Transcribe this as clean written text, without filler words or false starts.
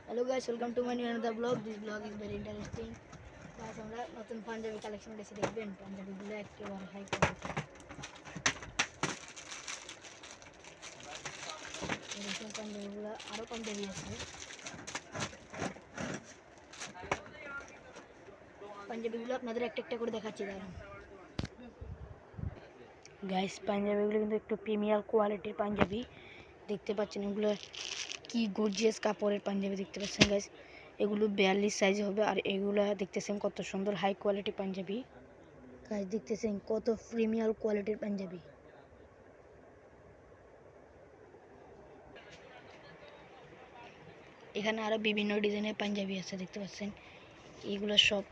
Hello guys, welcome to my new another vlog. This vlog is very interesting. Guys, আমরা নতুন panjabi collection এসে দেখবেন পাঞ্জাবিগুলো একেবারে হাই কোয়ালিটি। এরকম পাঞ্জাবিগুলো আরও পাঞ্জাবি আছে। পাঞ্জাবিগুলো আপনাদের একটা একটা করে দেখাচ্ছি দাঁড়ান। গাইস, পাঞ্জাবিগুলো কিন্তু একটু প্রিমিয়ার কোয়ালিটির পাঞ্জাবি দেখতে পাচ্ছেন। এগুলো কি গর্জিয়াস কাপড়ের পাঞ্জাবি দেখতে পাচ্ছেন গাইস। এগুলো 42 সাইজ হবে আর এগুলো দেখতেছেন কত সুন্দর হাই কোয়ালিটি পাঞ্জাবি। গাইস দেখতেছেন কত প্রিমিয়ার কোয়ালিটির পাঞ্জাবি। এখানে আরো বিভিন্ন ডিজাইনের পাঞ্জাবি আছে দেখতে পাচ্ছেন। এগুলো সব